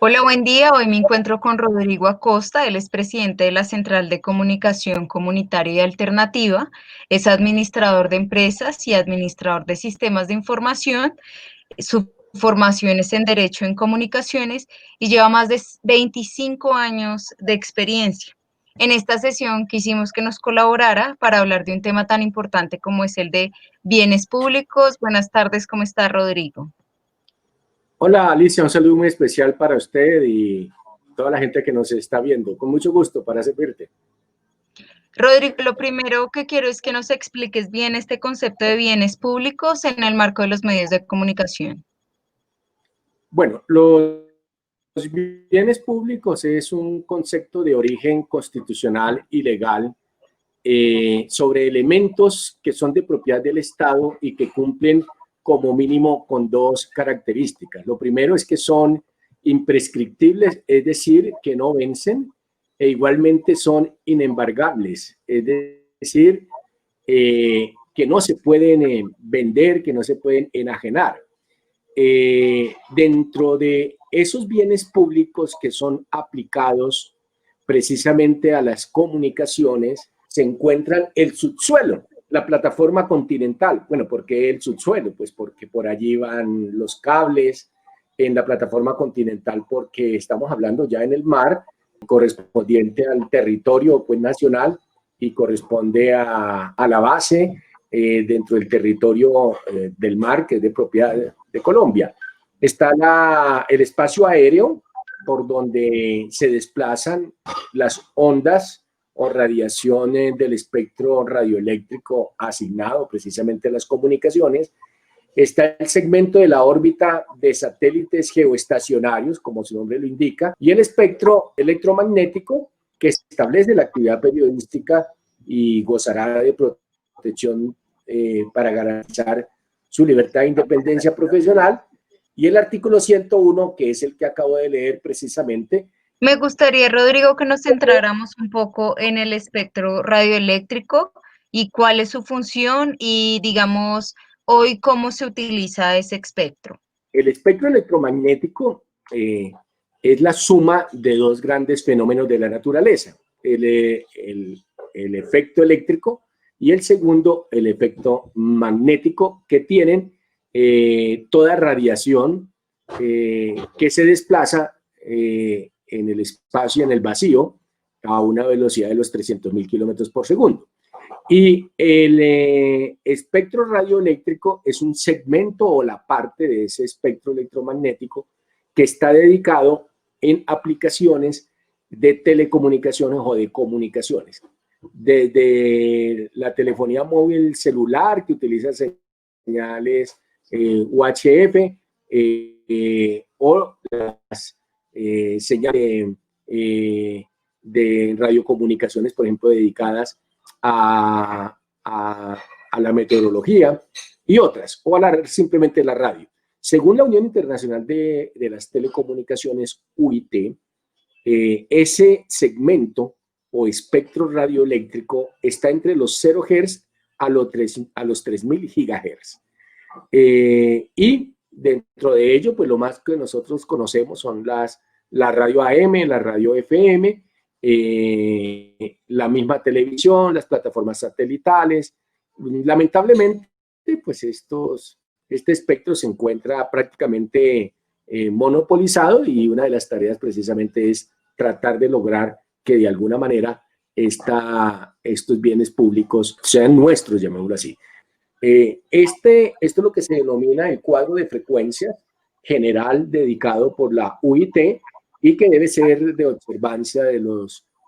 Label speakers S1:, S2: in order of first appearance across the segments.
S1: Hola, buen día. Hoy me encuentro con Rodrigo Acosta. Él es presidente de la Central de Comunicación Comunitaria y Alternativa, es administrador de empresas y administrador de sistemas de información. Su formación es en Derecho en Comunicaciones y lleva más de 25 años de experiencia. En esta sesión quisimos que nos colaborara para hablar de un tema tan importante como es el de bienes públicos. Buenas tardes, ¿cómo está, Rodrigo?
S2: Hola Alicia, un saludo muy especial para usted y toda la gente que nos está viendo. Con mucho gusto para servirte.
S1: Rodrigo, lo primero que quiero es que nos expliques bien este concepto de bienes públicos en el marco de los medios de comunicación.
S2: Bueno, los bienes públicos es un concepto de origen constitucional y legal sobre elementos que son de propiedad del Estado y que cumplen como mínimo con dos características. Lo primero es que son imprescriptibles, es decir, que no vencen, e igualmente son inembargables, es decir, que no se pueden vender, que no se pueden enajenar. Dentro de esos bienes públicos que son aplicados precisamente a las comunicaciones, se encuentran el subsuelo, la plataforma continental. Bueno, ¿por qué el subsuelo? Pues porque por allí van los cables en la plataforma continental, porque estamos hablando ya en el mar, correspondiente al territorio pues, nacional y corresponde a la base dentro del territorio del mar, que es de propiedad de Colombia. Está el espacio aéreo, por donde se desplazan las ondas o radiaciones del espectro radioeléctrico asignado precisamente a las comunicaciones. Está el segmento de la órbita de satélites geoestacionarios, como su nombre lo indica, y el espectro electromagnético, que establece la actividad periodística y gozará de protección para garantizar su libertad e independencia profesional. Y el artículo 101, que es el que acabo de leer precisamente.
S1: Me gustaría, Rodrigo, que nos centráramos un poco en el espectro radioeléctrico y cuál es su función y, digamos, hoy cómo se utiliza ese espectro.
S2: El espectro electromagnético es la suma de dos grandes fenómenos de la naturaleza, el efecto eléctrico y el segundo, el efecto magnético, que tienen toda radiación que se desplaza en el espacio, en el vacío, a una velocidad de los 300.000 kilómetros por segundo. Y el espectro radioeléctrico es un segmento o la parte de ese espectro electromagnético que está dedicado en aplicaciones de telecomunicaciones o de comunicaciones. Desde la telefonía móvil celular, que utiliza señales UHF, o las señales de radiocomunicaciones, por ejemplo, dedicadas a la meteorología y otras, o simplemente la radio. Según la Unión Internacional de las Telecomunicaciones, UIT, ese segmento o espectro radioeléctrico está entre los 0 Hz a los 3.000 GHz. Y dentro de ello, pues lo más que nosotros conocemos son la radio AM, la radio FM, la misma televisión, las plataformas satelitales. Lamentablemente, pues este espectro se encuentra prácticamente monopolizado, y una de las tareas precisamente es tratar de lograr que de alguna manera estos bienes públicos sean nuestros, llamémoslo así. Esto es lo que se denomina el cuadro de frecuencias general dedicado por la UIT y que debe ser de observancia de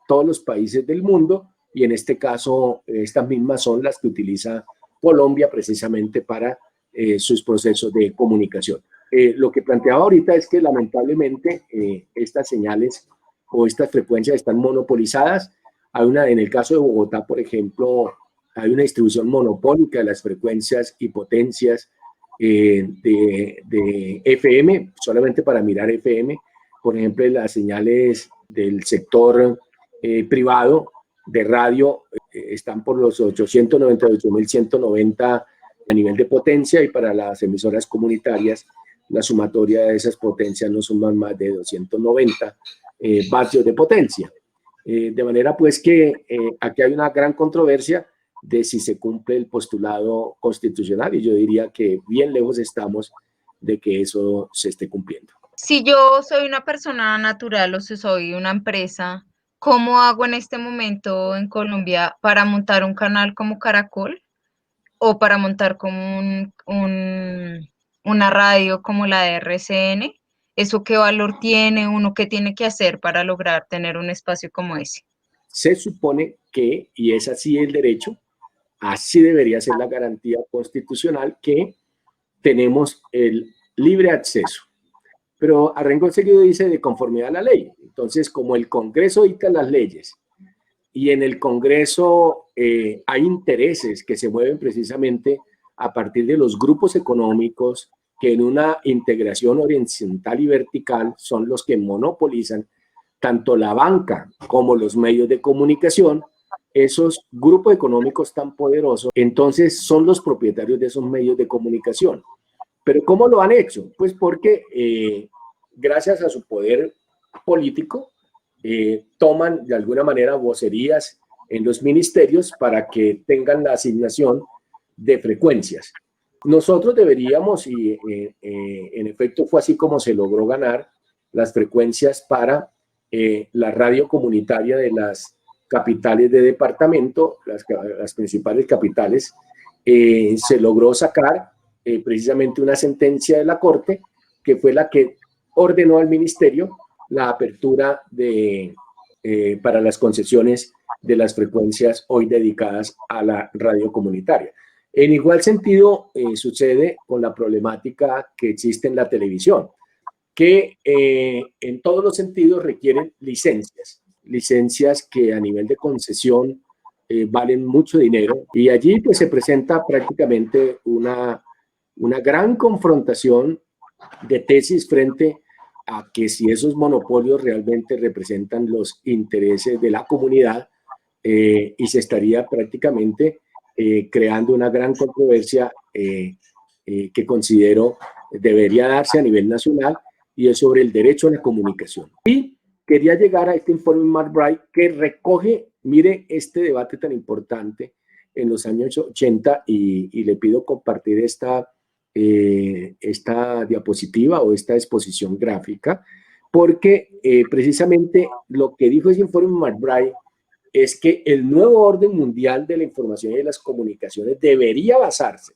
S2: todos los países del mundo, y en este caso estas mismas son las que utiliza Colombia precisamente para sus procesos de comunicación. Lo que planteaba ahorita es que lamentablemente estas señales o estas frecuencias están monopolizadas. En el caso de Bogotá, por ejemplo, hay una distribución monopólica de las frecuencias y potencias de FM, solamente para mirar FM. Por ejemplo, las señales del sector privado de radio están por los 898.190 a nivel de potencia, y para las emisoras comunitarias la sumatoria de esas potencias no suman más de 290 vatios de potencia. De manera pues que aquí hay una gran controversia de si se cumple el postulado constitucional, y yo diría que bien lejos estamos de que eso se esté cumpliendo.
S1: Si yo soy una persona natural o si soy una empresa, ¿cómo hago en este momento en Colombia para montar un canal como Caracol o para montar como una radio como la de RCN? ¿Eso qué valor tiene? ¿Uno qué tiene que hacer para lograr tener un espacio como ese?
S2: Se supone que, y es así el derecho, así debería ser la garantía constitucional, que tenemos el libre acceso. Pero a renglón seguido dice de conformidad a la ley. Entonces, como el Congreso dicta las leyes y en el Congreso hay intereses que se mueven precisamente a partir de los grupos económicos que en una integración horizontal y vertical son los que monopolizan tanto la banca como los medios de comunicación. Esos grupos económicos tan poderosos, entonces son los propietarios de esos medios de comunicación. ¿Pero cómo lo han hecho? Pues porque gracias a su poder político toman de alguna manera vocerías en los ministerios para que tengan la asignación de frecuencias. Nosotros deberíamos, y en efecto fue así como se logró ganar las frecuencias para la radio comunitaria de las capitales de departamento, las principales capitales, se logró sacar precisamente una sentencia de la Corte que fue la que ordenó al ministerio la apertura para las concesiones de las frecuencias hoy dedicadas a la radio comunitaria. En igual sentido sucede con la problemática que existe en la televisión, que en todos los sentidos requieren licencias que a nivel de concesión valen mucho dinero, y allí pues se presenta prácticamente una gran confrontación de tesis frente a que si esos monopolios realmente representan los intereses de la comunidad, y se estaría prácticamente creando una gran controversia que considero debería darse a nivel nacional, y es sobre el derecho a la comunicación. Y quería llegar a este informe McBride que recoge, mire, este debate tan importante en los años 80, y le pido compartir esta diapositiva o esta exposición gráfica, porque precisamente lo que dijo ese informe McBride es que el nuevo orden mundial de la información y de las comunicaciones debería basarse,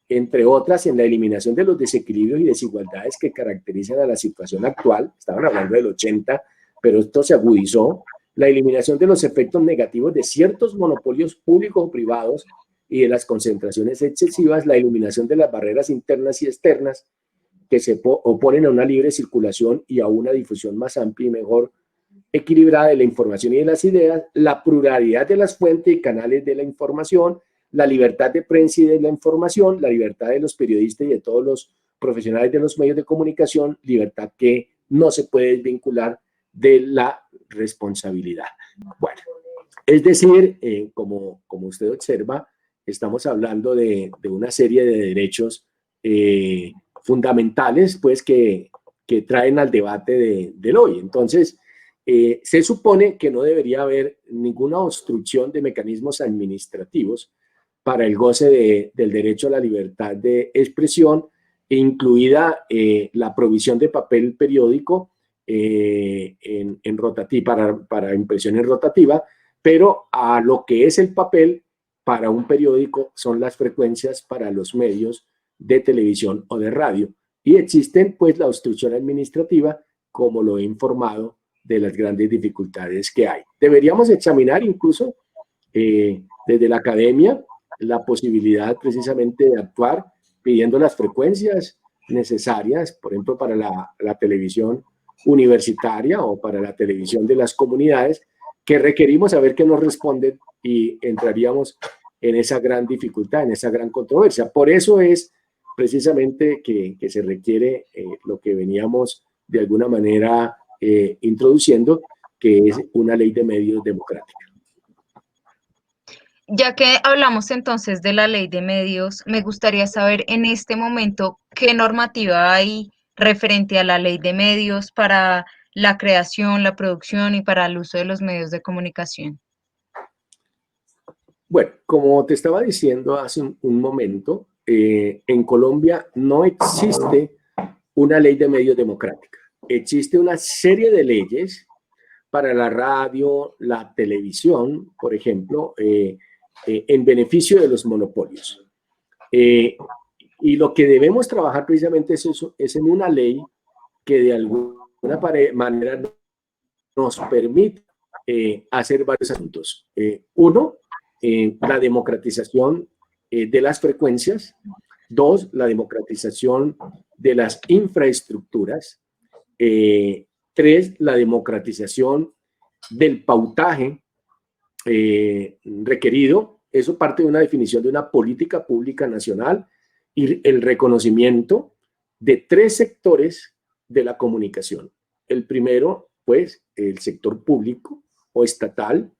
S2: entre otras, en la eliminación de los desequilibrios y desigualdades que caracterizan a la situación actual. Estaban hablando del 80, pero esto se agudizó. La eliminación de los efectos negativos de ciertos monopolios públicos o privados y de las concentraciones excesivas, la eliminación de las barreras internas y externas que se oponen a una libre circulación y a una difusión más amplia y mejor equilibrada de la información y de las ideas, la pluralidad de las fuentes y canales de la información, la libertad de prensa y de la información, la libertad de los periodistas y de todos los profesionales de los medios de comunicación, libertad que no se puede desvincular de la responsabilidad. Bueno, es decir, como usted observa, estamos hablando de una serie de derechos fundamentales, pues, que traen al debate del hoy. Entonces, se supone que no debería haber ninguna obstrucción de mecanismos administrativos para el goce del derecho a la libertad de expresión, incluida la provisión de papel periódico para impresión en rotativa, pero a lo que es el papel para un periódico son las frecuencias para los medios de televisión o de radio. Y existen pues la obstrucción administrativa, como lo he informado, de las grandes dificultades que hay. Deberíamos examinar incluso desde la academia la posibilidad precisamente de actuar pidiendo las frecuencias necesarias, por ejemplo, para la televisión universitaria o para la televisión de las comunidades, que requerimos saber que nos responden, y entraríamos en esa gran dificultad, en esa gran controversia. Por eso es precisamente que se requiere lo que veníamos de alguna manera introduciendo, que es una ley de medios democrática.
S1: Ya que hablamos entonces de la ley de medios, me gustaría saber en este momento qué normativa hay referente a la ley de medios para la creación, la producción y para el uso de los medios de comunicación.
S2: Bueno, como te estaba diciendo hace un momento, en Colombia no existe una ley de medios democrática. Existe una serie de leyes para la radio, la televisión, por ejemplo, en beneficio de los monopolios. Eh, y lo que debemos trabajar precisamente es, eso, es en una ley que de alguna manera nos permite hacer varios asuntos. Uno, la democratización de las frecuencias. Dos, la democratización de las infraestructuras. Tres, la democratización del pautaje requerido. Eso parte de una definición de una política pública nacional y el reconocimiento de tres sectores de la comunicación. El primero, pues, el sector público o estatal,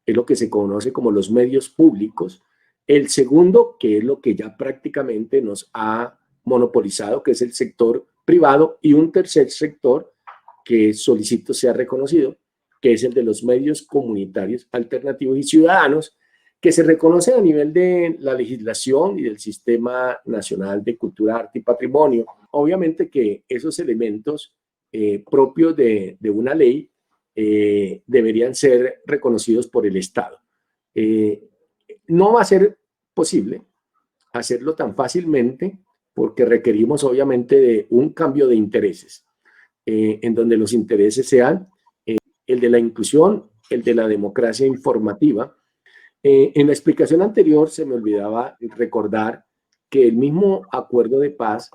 S2: es lo que se conoce como los medios públicos. El segundo, que es lo que ya prácticamente nos ha monopolizado, que es el sector privado, y un tercer sector que solicito sea reconocido, que es el de los medios comunitarios, alternativos y ciudadanos, que se reconocen a nivel de la legislación y del Sistema Nacional de Cultura, Arte y Patrimonio. Obviamente que esos elementos propios de una ley deberían ser reconocidos por el Estado. No va a ser posible hacerlo tan fácilmente porque requerimos obviamente de un cambio de intereses, en donde los intereses sean el de la inclusión, el de la democracia informativa. En la explicación anterior se me olvidaba recordar que el mismo acuerdo de paz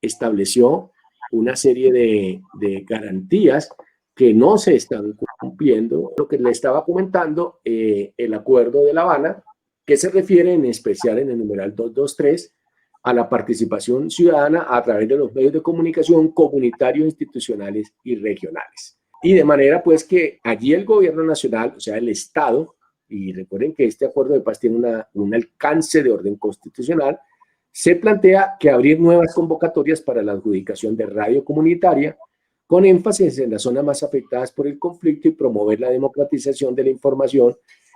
S2: estableció una serie de garantías que no se están cumpliendo. Lo que le estaba comentando, el acuerdo de La Habana, que se refiere en especial en el numeral 223 a la participación ciudadana a través de los medios de comunicación comunitarios, institucionales y regionales. Y de manera pues que allí el gobierno nacional, o sea, el Estado, y recuerden que este acuerdo de paz tiene un alcance de orden constitucional, se plantea que abrir nuevas convocatorias para la adjudicación de radio comunitaria con énfasis en las zonas más afectadas por el conflicto y promover la democratización de la información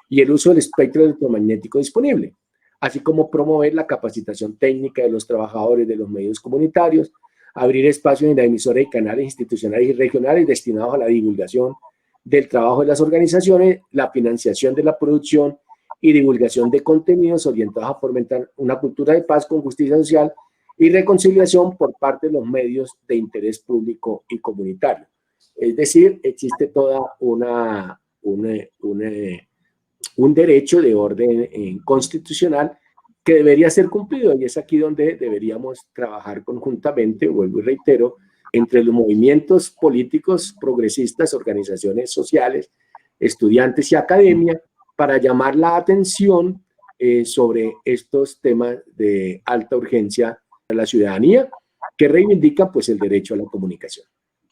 S2: y el uso del espectro electromagnético disponible, así como promover la capacitación técnica de los trabajadores de los medios comunitarios, abrir espacios en la emisora y canales institucionales y regionales destinados a la divulgación del trabajo de las organizaciones, la financiación de la producción y divulgación de contenidos orientados a fomentar una cultura de paz con justicia social y reconciliación por parte de los medios de interés público y comunitario. Es decir, existe toda un derecho de orden constitucional que debería ser cumplido, y es aquí donde deberíamos trabajar conjuntamente, vuelvo y reitero, entre los movimientos políticos progresistas, organizaciones sociales, estudiantes y academia, para llamar la atención sobre estos temas de alta urgencia a la ciudadanía, que reivindican pues el derecho a la comunicación.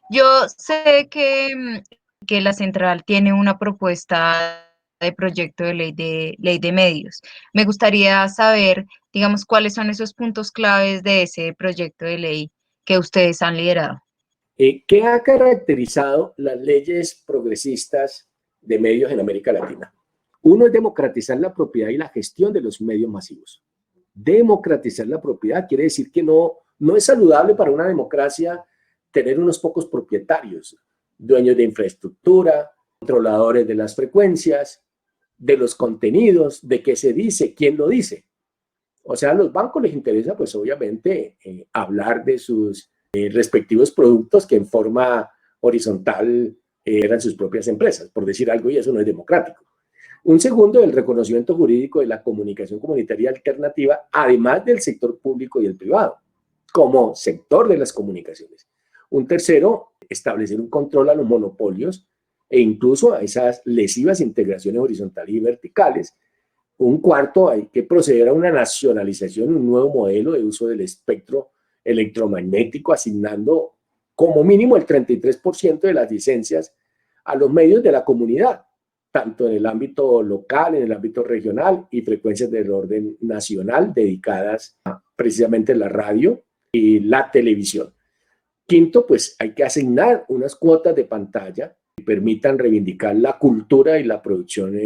S1: Yo sé que la central tiene una propuesta de proyecto de ley de medios. Me gustaría saber, digamos, cuáles son esos puntos claves de ese proyecto de ley que ustedes han liderado.
S2: ¿Qué ha caracterizado las leyes progresistas de medios en América Latina? Uno es democratizar la propiedad y la gestión de los medios masivos. Democratizar la propiedad quiere decir que no es saludable para una democracia tener unos pocos propietarios, dueños de infraestructura, controladores de las frecuencias, de los contenidos, de qué se dice, quién lo dice. O sea, a los bancos les interesa, pues obviamente, hablar de sus respectivos productos que en forma horizontal eran sus propias empresas, por decir algo, y eso no es democrático. Un segundo, el reconocimiento jurídico de la comunicación comunitaria alternativa, además del sector público y el privado, como sector de las comunicaciones. Un tercero, establecer un control a los monopolios e incluso a esas lesivas integraciones horizontales y verticales. Un cuarto, hay que proceder a una nacionalización, un nuevo modelo de uso del espectro electromagnético, asignando como mínimo el 33% de las licencias a los medios de la comunidad. tanto en el ámbito local, en el ámbito regional y frecuencias del orden nacional dedicadas a precisamente la radio y la televisión. Quinto, pues hay que asignar unas cuotas de pantalla que permitan reivindicar la cultura y la producción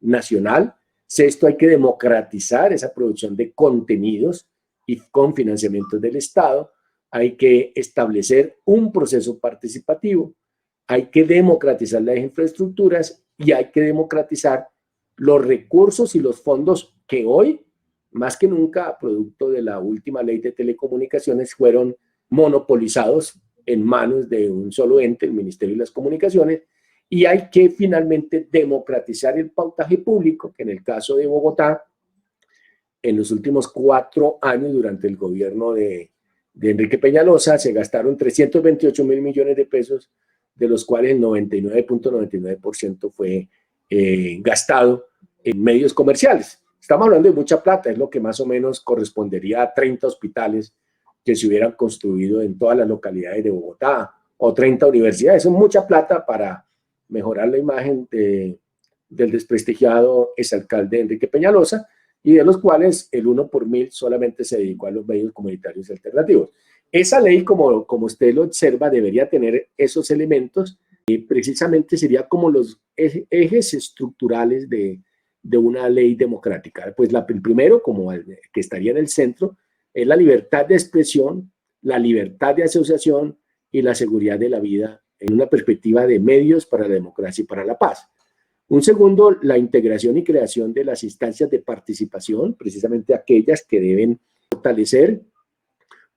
S2: nacional. Sexto, hay que democratizar esa producción de contenidos y con financiamiento del Estado. Hay que establecer un proceso participativo. Hay que democratizar las infraestructuras y hay que democratizar los recursos y los fondos que hoy, más que nunca, producto de la última ley de telecomunicaciones, fueron monopolizados en manos de un solo ente, el Ministerio de las Comunicaciones, y hay que finalmente democratizar el pautaje público, que en el caso de Bogotá, en los últimos 4 años, durante el gobierno de Enrique Peñalosa, se gastaron 328.000 millones de pesos, de los cuales el 99.99% fue gastado en medios comerciales. Estamos hablando de mucha plata, es lo que más o menos correspondería a 30 hospitales que se hubieran construido en todas las localidades de Bogotá, o 30 universidades. Es mucha plata para mejorar la imagen del desprestigiado exalcalde Enrique Peñalosa, y de los cuales el 1 por 1000 solamente se dedicó a los medios comunitarios alternativos. Esa ley, como usted lo observa, debería tener esos elementos, y precisamente sería como los ejes estructurales de una ley democrática. Pues el primero, como el que estaría en el centro, es la libertad de expresión, la libertad de asociación y la seguridad de la vida en una perspectiva de medios para la democracia y para la paz. Un segundo, la integración y creación de las instancias de participación, precisamente aquellas que deben fortalecer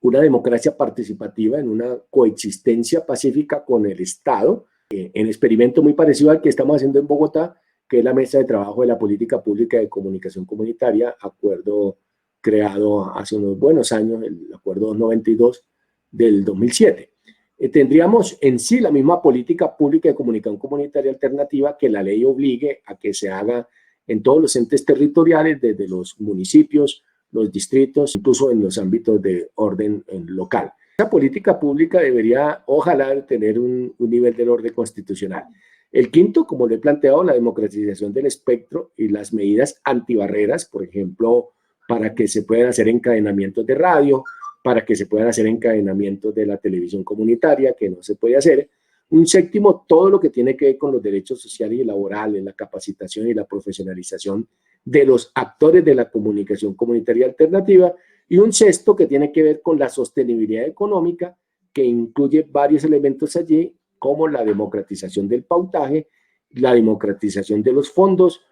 S2: una democracia participativa en una coexistencia pacífica con el Estado, en experimento muy parecido al que estamos haciendo en Bogotá, que es la Mesa de Trabajo de la Política Pública de Comunicación Comunitaria, acuerdo creado hace unos buenos años, el acuerdo 292 del 2007. Tendríamos en sí la misma política pública de comunicación comunitaria alternativa que la ley obligue a que se haga en todos los entes territoriales, desde los municipios, los distritos, incluso en los ámbitos de orden local. Esa política pública debería, ojalá, tener un nivel del orden constitucional. El quinto, como lo he planteado, la democratización del espectro y las medidas antibarreras, por ejemplo, para que se puedan hacer encadenamientos de radio, para que se puedan hacer encadenamientos de la televisión comunitaria, que no se puede hacer. Un séptimo, todo lo que tiene que ver con los derechos sociales y laborales, la capacitación y la profesionalización de los actores de la comunicación comunitaria alternativa. Y un sexto, que tiene que ver con la sostenibilidad económica, que incluye varios elementos allí, como la democratización del pautaje, la democratización de los fondos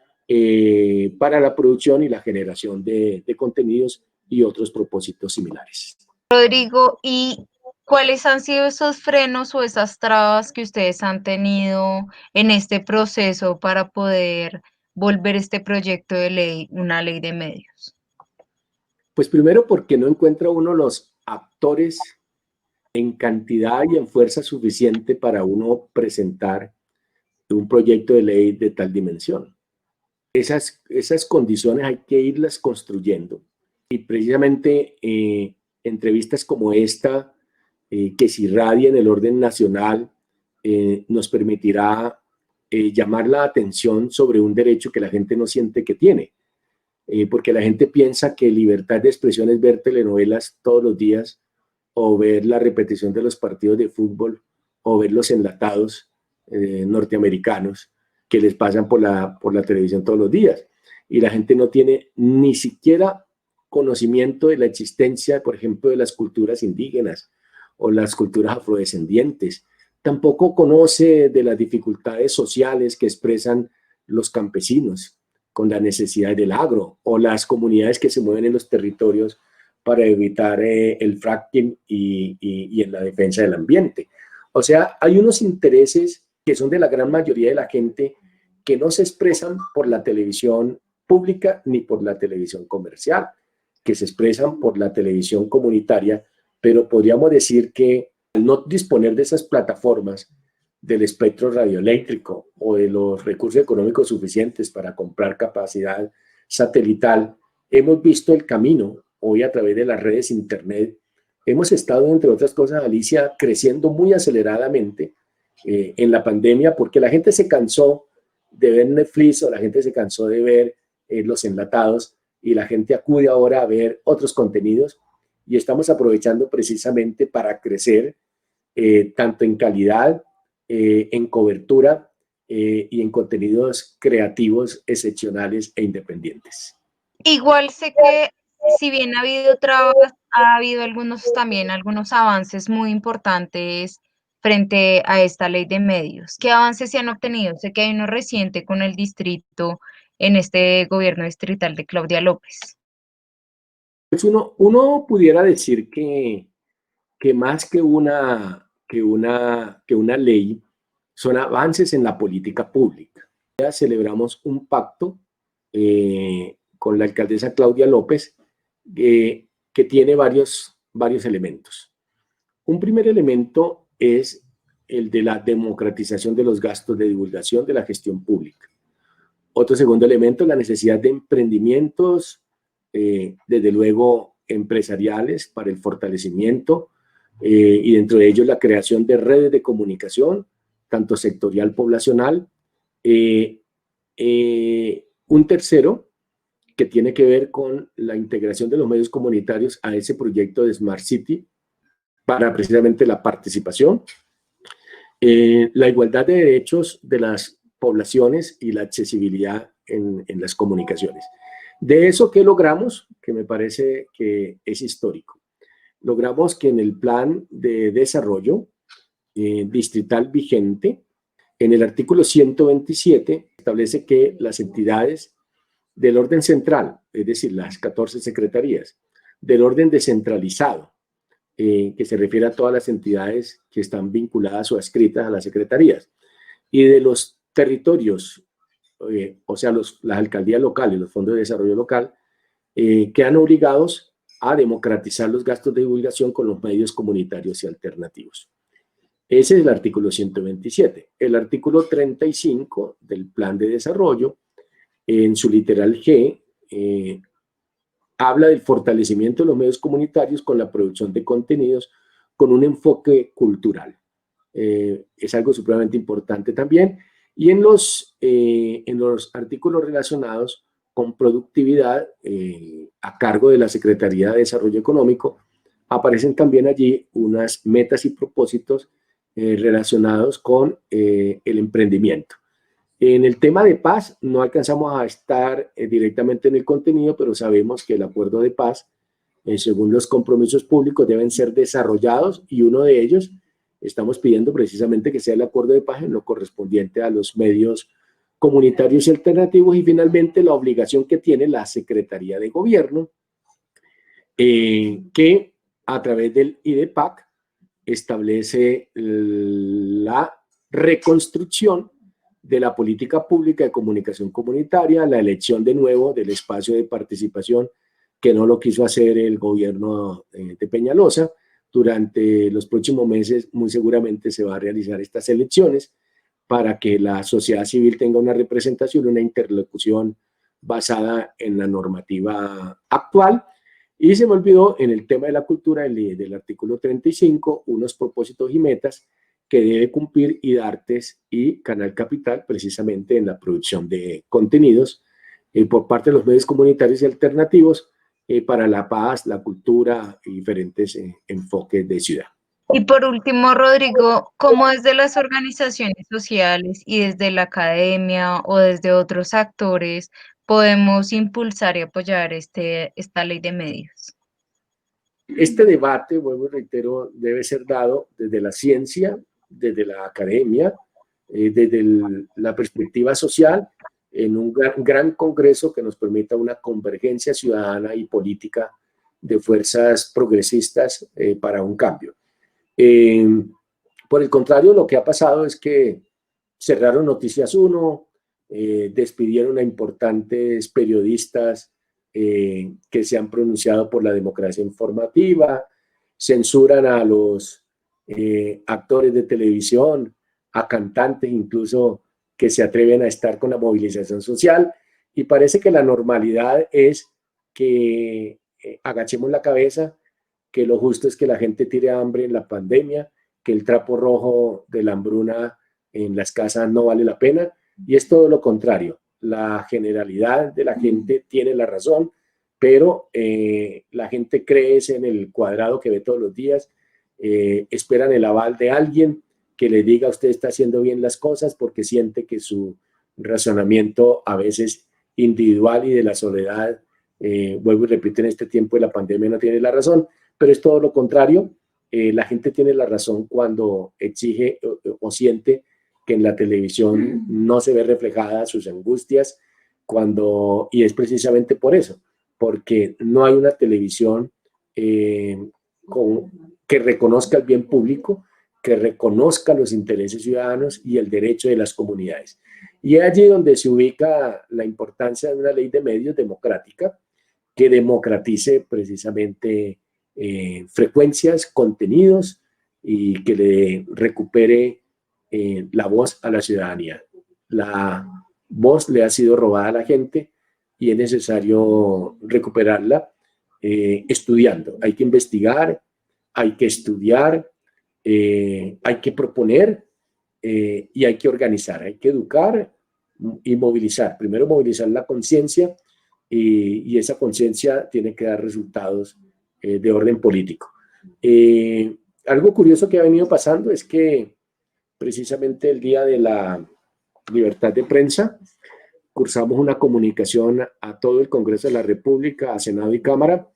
S2: para la producción y la generación de contenidos y otros propósitos similares.
S1: Rodrigo, ¿y cuáles han sido esos frenos o esas trabas que ustedes han tenido en este proceso para poder volver este proyecto de ley una ley de medios?
S2: Pues primero porque no encuentra uno los actores en cantidad y en fuerza suficiente para uno presentar un proyecto de ley de tal dimensión. Esas condiciones hay que irlas construyendo, y precisamente entrevistas como esta, que se irradia en el orden nacional, nos permitirá llamar la atención sobre un derecho que la gente no siente que tiene, porque la gente piensa que libertad de expresión es ver telenovelas todos los días, o ver la repetición de los partidos de fútbol, o ver los enlatados norteamericanos que les pasan por la televisión todos los días. Y la gente no tiene ni siquiera conocimiento de la existencia, por ejemplo, de las culturas indígenas o las culturas afrodescendientes. Tampoco conoce de las dificultades sociales que expresan los campesinos con las necesidades del agro, o las comunidades que se mueven en los territorios para evitar el fracking y en la defensa del ambiente. O sea, hay unos intereses que son de la gran mayoría de la gente, que no se expresan por la televisión pública ni por la televisión comercial, que se expresan por la televisión comunitaria, pero podríamos decir que al no disponer de esas plataformas, del espectro radioeléctrico o de los recursos económicos suficientes para comprar capacidad satelital, hemos visto el camino hoy a través de las redes internet. Hemos estado, entre otras cosas, Alicia, creciendo muy aceleradamente en la pandemia, porque la gente se cansó de ver Netflix o la gente se cansó de ver los enlatados y la gente acude ahora a ver otros contenidos y estamos aprovechando precisamente para crecer tanto en calidad, en cobertura y en contenidos creativos, excepcionales e independientes.
S1: Igual sé que si bien ha habido trabas, ha habido algunos también, algunos avances muy importantes frente a esta ley de medios. ¿Qué avances se han obtenido? Sé que hay uno reciente con el distrito en este gobierno distrital de Claudia López.
S2: Pues uno pudiera decir que más que una ley, son avances en la política pública. Ya celebramos un pacto con la alcaldesa Claudia López que tiene varios elementos. Un primer elemento es el de la democratización de los gastos de divulgación de la gestión pública. Otro segundo elemento es la necesidad de emprendimientos, desde luego empresariales, para el fortalecimiento y dentro de ellos la creación de redes de comunicación, tanto sectorial poblacional. Un tercero que tiene que ver con la integración de los medios comunitarios a ese proyecto de Smart City para precisamente la participación, la igualdad de derechos de las poblaciones y la accesibilidad en las comunicaciones. De eso, ¿qué logramos? Que me parece que es histórico. Logramos que en el plan de desarrollo distrital vigente, en el artículo 127, establece que las entidades del orden central, es decir, las 14 secretarías, del orden descentralizado, que se refiere a todas las entidades que están vinculadas o adscritas a las secretarías, y de los territorios, o sea, las alcaldías locales, los fondos de desarrollo local, quedan obligados a democratizar los gastos de divulgación con los medios comunitarios y alternativos. Ese es el artículo 127. El artículo 35 del plan de desarrollo, en su literal G, habla del fortalecimiento de los medios comunitarios con la producción de contenidos con un enfoque cultural. Es algo supremamente importante también. Y en los artículos relacionados con productividad a cargo de la Secretaría de Desarrollo Económico, aparecen también allí unas metas y propósitos relacionados con el emprendimiento. En el tema de paz no alcanzamos a estar directamente en el contenido, pero sabemos que el acuerdo de paz, según los compromisos públicos, deben ser desarrollados y uno de ellos estamos pidiendo precisamente que sea el acuerdo de paz en lo correspondiente a los medios comunitarios y alternativos y finalmente la obligación que tiene la Secretaría de Gobierno, que a través del IDEPAC establece la reconstrucción de la política pública de comunicación comunitaria, la elección de nuevo del espacio de participación que no lo quiso hacer el gobierno de Peñalosa. Durante los próximos meses muy seguramente se va a realizar estas elecciones para que la sociedad civil tenga una representación, una interlocución basada en la normativa actual. Y se me olvidó en el tema de la cultura del artículo 35, unos propósitos y metas que debe cumplir IDARTES y Canal Capital precisamente en la producción de contenidos por parte de los medios comunitarios y alternativos para la paz, la cultura y diferentes enfoques de ciudad.
S1: Y por último, Rodrigo, ¿cómo desde las organizaciones sociales y desde la academia o desde otros actores podemos impulsar y apoyar esta ley de medios?
S2: Este debate, vuelvo y reitero, debe ser dado desde la ciencia, desde la academia, desde la perspectiva social, en un gran congreso que nos permita una convergencia ciudadana y política de fuerzas progresistas para un cambio. Por el contrario, lo que ha pasado es que cerraron Noticias 1, despidieron a importantes periodistas que se han pronunciado por la democracia informativa, censuran a los actores de televisión, a cantantes incluso que se atreven a estar con la movilización social y parece que la normalidad es que agachemos la cabeza, que lo justo es que la gente tire hambre en la pandemia, que el trapo rojo de la hambruna en las casas no vale la pena, Y es todo lo contrario. La generalidad de la gente tiene la razón, pero la gente cree en el cuadrado que ve todos los días, esperan el aval de alguien que le diga usted está haciendo bien las cosas porque siente que su razonamiento a veces individual y de la soledad, vuelvo y repito, en este tiempo de la pandemia no tiene la razón, pero es todo lo contrario. La gente tiene la razón cuando exige o siente que en la televisión no se ve reflejada sus angustias, y es precisamente por eso, porque no hay una televisión que reconozca el bien público, que reconozca los intereses ciudadanos y el derecho de las comunidades. Y es allí donde se ubica la importancia de una ley de medios democrática que democratice precisamente frecuencias, contenidos y que le recupere la voz a la ciudadanía. La voz le ha sido robada a la gente y es necesario recuperarla estudiando. Hay que investigar, hay que estudiar, hay que proponer y hay que organizar, hay que educar y movilizar. Primero movilizar la conciencia y esa conciencia tiene que dar resultados de orden político. Algo curioso que ha venido pasando es que precisamente el día de la libertad de prensa cursamos una comunicación a todo el Congreso de la República, a Senado y Cámara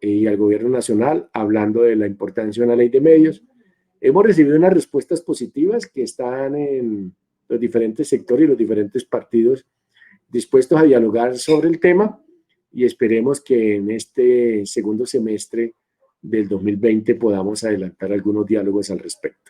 S2: y al Gobierno Nacional hablando de la importancia de una ley de medios. Hemos recibido unas respuestas positivas que están en los diferentes sectores y los diferentes partidos dispuestos a dialogar sobre el tema y esperemos que en este segundo semestre del 2020 podamos adelantar algunos diálogos al respecto.